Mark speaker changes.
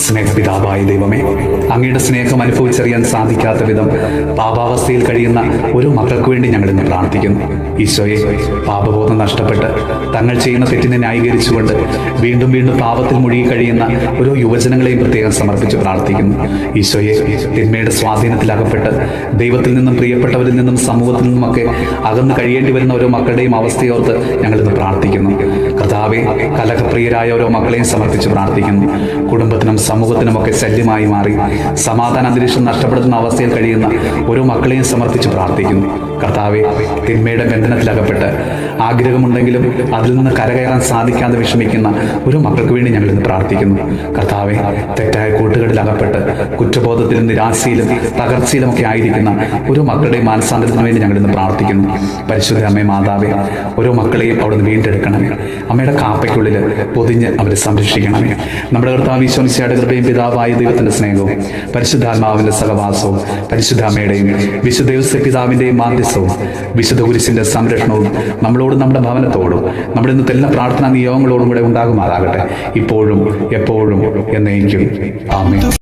Speaker 1: സ്നേഹപിതാവായ ദൈവമേ, അങ്ങയുടെ സ്നേഹം അനുഭവിച്ചറിയാൻ സാധിക്കാത്ത വിധം പാപാവസ്ഥയിൽ കഴിയുന്ന ഒരു മക്കൾക്ക് വേണ്ടി ഞങ്ങൾ ഇന്ന് പ്രാർത്ഥിക്കുന്നു. ഈശോയെ, പാപബോധം നഷ്ടപ്പെട്ട് തങ്ങൾ ചെയ്യുന്ന തെറ്റിനെ ന്യായീകരിച്ചുകൊണ്ട് വീണ്ടും വീണ്ടും പാപത്തിൽ മുഴുകി കഴിയുന്ന ഓരോ യുവജനങ്ങളെയും പ്രത്യേകം സമർപ്പിച്ച് പ്രാർത്ഥിക്കുന്നു. ഈശോയെ, തിന്മയുടെ സ്വാധീനത്തിലകപ്പെട്ട് ദൈവത്തിൽ നിന്നും പ്രിയപ്പെട്ടവരിൽ നിന്നും സമൂഹത്തിൽ നിന്നുമൊക്കെ അകന്ന് കഴിയേണ്ടി വരുന്ന ഓരോ മക്കളുടെയും അവസ്ഥയോർത്ത് ഞങ്ങളിന്ന് പ്രാർത്ഥിക്കുന്നു. കർത്താവേ, കലഹപ്രിയരായ ഓരോ മക്കളെയും സമർപ്പിച്ച് പ്രാർത്ഥിക്കുന്നു. കുടുംബത്തിനും സമൂഹത്തിനുമൊക്കെ ശല്യമായി മാറി സമാധാന അന്തരീക്ഷം നഷ്ടപ്പെടുത്തുന്ന അവസ്ഥയിൽ കഴിയുന്ന ഓരോ മക്കളെയും സമർപ്പിച്ച് പ്രാർത്ഥിക്കുന്നു. കർത്താവെ, തിന്മയുടെ ബന്ധനത്തിലകപ്പെട്ട് ആഗ്രഹമുണ്ടെങ്കിലും അതിൽ നിന്ന് കരകയറാൻ സാധിക്കാതെ വിഷമിക്കുന്ന ഒരു മക്കൾക്ക് വേണ്ടി ഞങ്ങൾ ഇന്ന് പ്രാർത്ഥിക്കുന്നു. കർത്താവെ, തെറ്റായ കൂട്ടുകളിൽ അകപ്പെട്ട് കുറ്റബോധത്തിലും നിരാശയിലും തകർച്ചയിലുമൊക്കെ ആയിരിക്കുന്ന ഓരോ മക്കളുടെയും മാനസാന്തരത്തിന് വേണ്ടി ഞങ്ങൾ ഇന്ന് പ്രാർത്ഥിക്കുന്നു. പരിശുദ്ധ അമ്മേ മാതാവേ, ഓരോ മക്കളെയും അവിടുന്ന് വീണ്ടെടുക്കണമേ. അമ്മയുടെ കാപ്പയ്ക്കുള്ളിൽ പൊതിഞ്ഞ് അവരെ സംരക്ഷിക്കണമേ. നമ്മുടെ കർത്താവ് ഈശോ മിശിഹായുടെ കൃപയും പിതാവായ ദൈവത്തിന്റെ സ്നേഹവും പരിശുദ്ധാത്മാവിന്റെ സഹവാസവും പരിശുദ്ധ അമ്മയുടെയും വിശുദ്ധ യോസേപ്പ് പിതാവിന്റെയും മാധ്യസ്ഥവും വിശുദ്ധ കുരിശിന്റെ സംരക്ഷണവും നമ്മളോടും നമ്മുടെ ഭവനത്തോടും നമ്മുടെ ഇന്നത്തെ എല്ലാ പ്രാർത്ഥനാ നിയോഗങ്ങളോടും കൂടെ ഉണ്ടാകുമാറാകട്ടെ, ഇപ്പോഴും എപ്പോഴും എന്നേക്കും. ആമേൻ.